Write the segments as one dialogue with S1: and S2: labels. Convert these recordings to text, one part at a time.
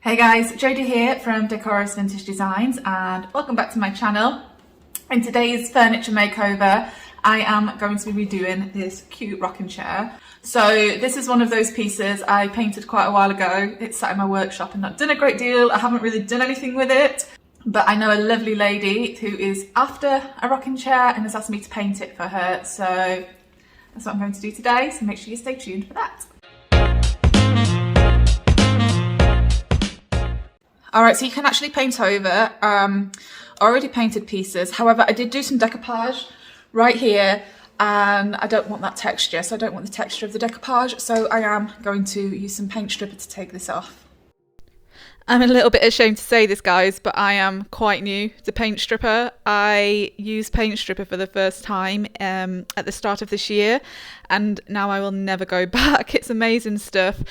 S1: Hey guys, Jodie here from Decorous Vintage Designs and welcome back to my channel. In today's furniture makeover, I am going to be redoing this cute rocking chair. So this is one of those pieces I painted quite a while ago. It's sat in my workshop and not done a great deal. I haven't really done anything with it, but I know a lovely lady who is after a rocking chair and has asked me to paint it for her. So that's what I'm going to do today. So make sure you stay tuned for that. Alright, so you can actually paint over already painted pieces. However, I did do some decoupage right here and I don't want that texture, so I don't want the texture of the decoupage, so I am going to use some paint stripper to take this off. I'm a little bit ashamed to say this, guys, but I am quite new to paint stripper. I used paint stripper for the first time at the start of this year, and now I will never go back. It's amazing stuff.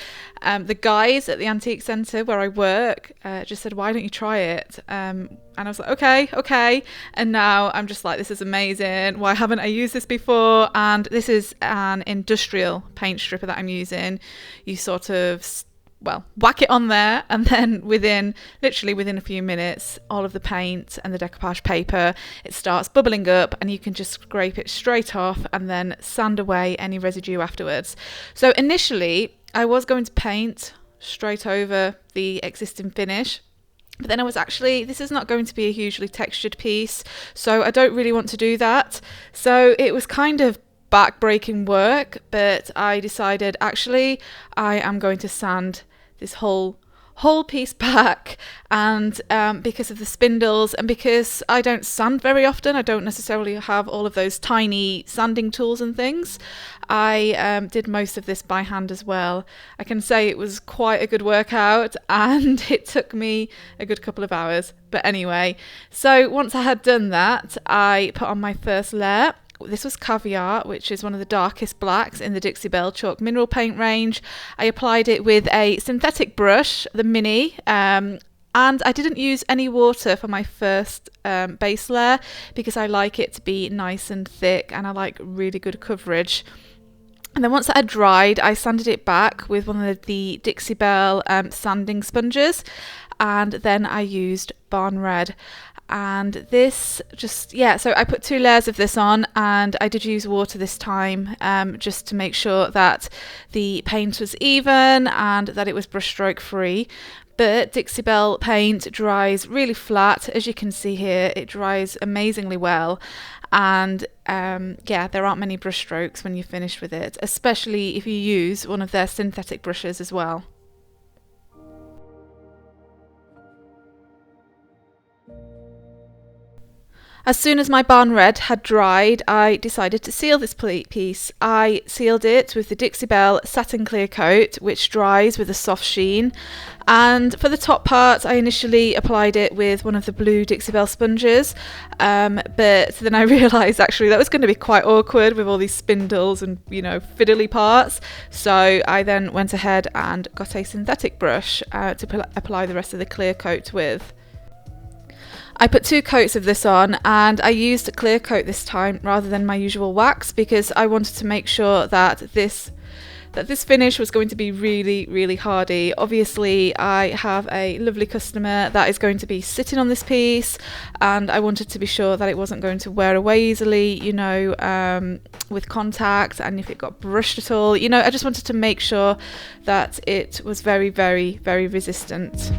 S1: The guys at the antique centre where I work just said, why don't you try it? And I was like, okay. And now I'm just like, this is amazing. Why haven't I used this before? And this is an industrial paint stripper that I'm using. You sort of whack it on there, and then literally within a few minutes, all of the paint and the decoupage paper, it starts bubbling up and you can just scrape it straight off and then sand away any residue afterwards. So initially I was going to paint straight over the existing finish, but then I was actually, this is not going to be a hugely textured piece, so I don't really want to do that. So it was kind of back-breaking work, but I decided actually I am going to sand this whole piece back, and because of the spindles and because I don't sand very often, I don't necessarily have all of those tiny sanding tools and things. I did most of this by hand as well. I can say it was quite a good workout and it took me a good couple of hours, but anyway, so once I had done that, I put on my first layer. This was Caviar, which is one of the darkest blacks in the Dixie Belle chalk mineral paint range. I applied it with a synthetic brush, the Mini, and I didn't use any water for my first base layer because I like it to be nice and thick and I like really good coverage. And then once that had dried, I sanded it back with one of the Dixie Belle sanding sponges, and then I used Barn Red. And this so I put 2 layers of this on, and I did use water this time just to make sure that the paint was even and that it was brushstroke free. But Dixie Belle paint dries really flat, as you can see here. It dries amazingly well, and there aren't many brush strokes when you finish with it, especially if you use one of their synthetic brushes as well. As soon as my Barn Red had dried, I decided to seal this piece. I sealed it with the Dixie Belle Satin Clear Coat, which dries with a soft sheen. And for the top part, I initially applied it with one of the blue Dixie Belle sponges, but then I realised actually that was going to be quite awkward with all these spindles and, fiddly parts. So I then went ahead and got a synthetic brush to apply the rest of the clear coat with. I put 2 coats of this on, and I used a clear coat this time rather than my usual wax because I wanted to make sure that this finish was going to be really, really hardy. Obviously, I have a lovely customer that is going to be sitting on this piece, and I wanted to be sure that it wasn't going to wear away easily, with contact, and if it got brushed at all. I just wanted to make sure that it was very, very, very resistant.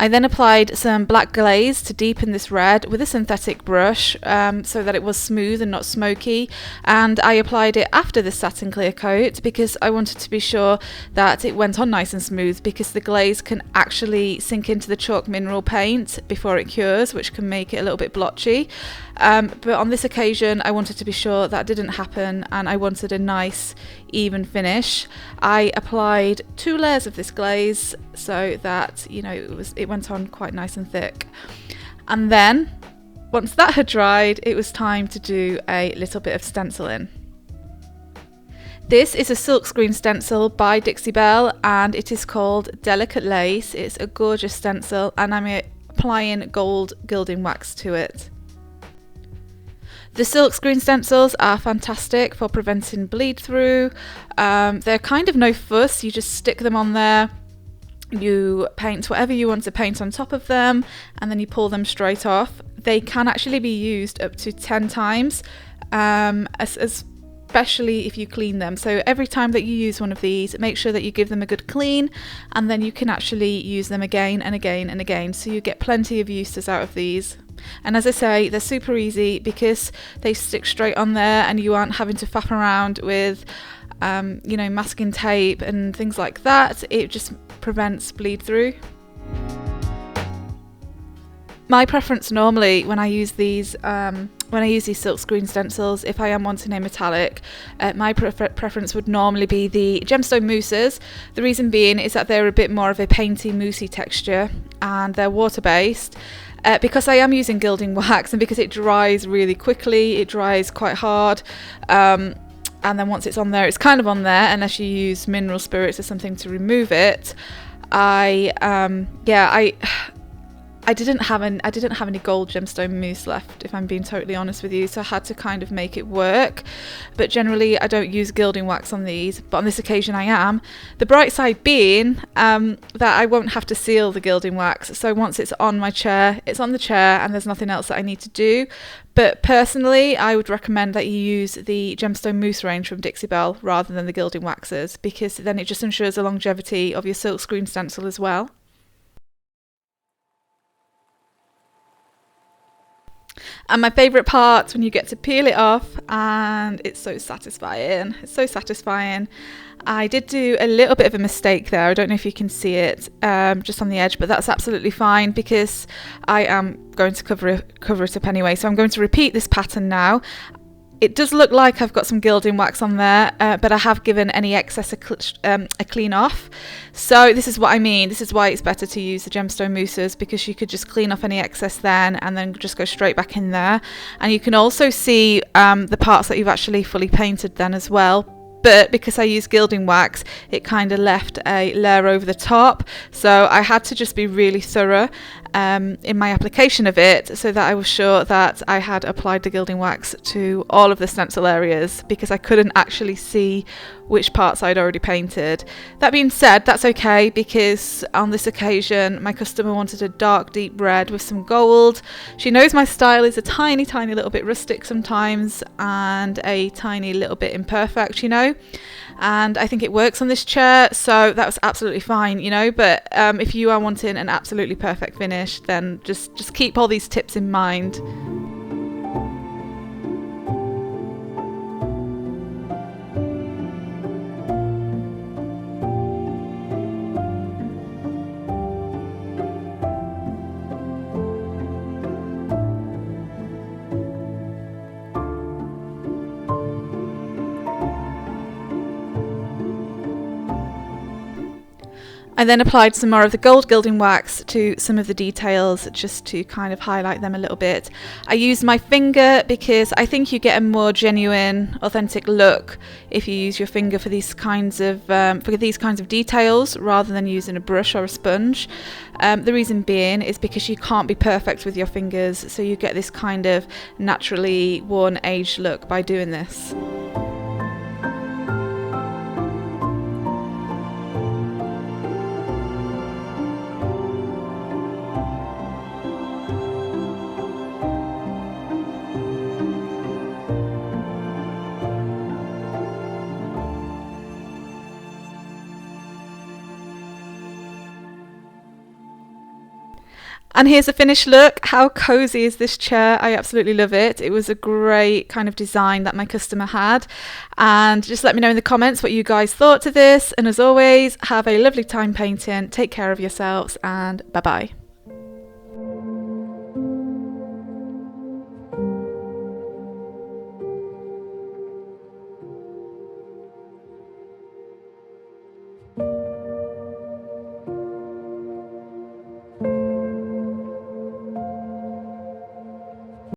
S1: I then applied some black glaze to deepen this red with a synthetic brush so that it was smooth and not smoky, and I applied it after the satin clear coat because I wanted to be sure that it went on nice and smooth, because the glaze can actually sink into the chalk mineral paint before it cures, which can make it a little bit blotchy. But on this occasion I wanted to be sure that didn't happen, and I wanted a nice even finish. I applied 2 layers of this glaze so that it went on quite nice and thick. And then once that had dried, it was time to do a little bit of stenciling. This is a SilkScreen stencil by Dixie Belle, and it is called Delicate Lace. It's a gorgeous stencil, and I'm applying gold gilding wax to it. The SilkScreen stencils are fantastic for preventing bleed through. They're kind of no fuss, you just stick them on there, you paint whatever you want to paint on top of them, and then you pull them straight off. They can actually be used up to 10 times, especially if you clean them. So every time that you use one of these, make sure that you give them a good clean, and then you can actually use them again and again and again, so you get plenty of uses out of these. And as I say, they're super easy because they stick straight on there and you aren't having to faff around with you know, masking tape and things like that. It just prevents bleed through. My preference normally when I use these SilkScreen stencils, if I am wanting a metallic, my preference would normally be the gemstone mousses. The reason being is that they're a bit more of a painty, moussey texture, and they're water based. Because I am using gilding wax, and because it dries really quickly, it dries quite hard, and then once it's on there, it's kind of on there unless you use mineral spirits or something to remove it. I didn't have any gold gemstone mousse left, if I'm being totally honest with you, so I had to kind of make it work. But generally I don't use gilding wax on these, but on this occasion I am. The bright side being that I won't have to seal the gilding wax, so once it's on my chair, it's on the chair and there's nothing else that I need to do. But personally, I would recommend that you use the gemstone mousse range from Dixie Belle rather than the gilding waxes, because then it just ensures the longevity of your SilkScreen stencil as well. And my favourite part, when you get to peel it off, and it's so satisfying. It's so satisfying. I did do a little bit of a mistake there. I don't know if you can see it just on the edge, but that's absolutely fine because I am going to cover it up anyway. So I'm going to repeat this pattern now. It does look like I've got some gilding wax on there, but I have given any excess a clean off. So this is what I mean. This is why it's better to use the gemstone mousses, because you could just clean off any excess then and then just go straight back in there. And you can also see the parts that you've actually fully painted then as well. But because I used gilding wax, it kind of left a layer over the top. So I had to just be really thorough in my application of it, so that I was sure that I had applied the gilding wax to all of the stencil areas, because I couldn't actually see which parts I'd already painted. That being said, that's okay, because on this occasion my customer wanted a dark deep red with some gold. She knows my style is a tiny little bit rustic sometimes and a tiny little bit imperfect, you know, and I think it works on this chair, so that was absolutely fine, you know. But if you are wanting an absolutely perfect finish, then just keep all these tips in mind. I then applied some more of the gold gilding wax to some of the details just to kind of highlight them a little bit. I used my finger because I think you get a more genuine, authentic look if you use your finger for these kinds of details rather than using a brush or a sponge. The reason being is because you can't be perfect with your fingers, so you get this kind of naturally worn, aged look by doing this. And here's a finished look. How cozy is this chair? I absolutely love it. It was a great kind of design that my customer had. And just let me know in the comments what you guys thought to this. And as always, have a lovely time painting. Take care of yourselves and bye-bye.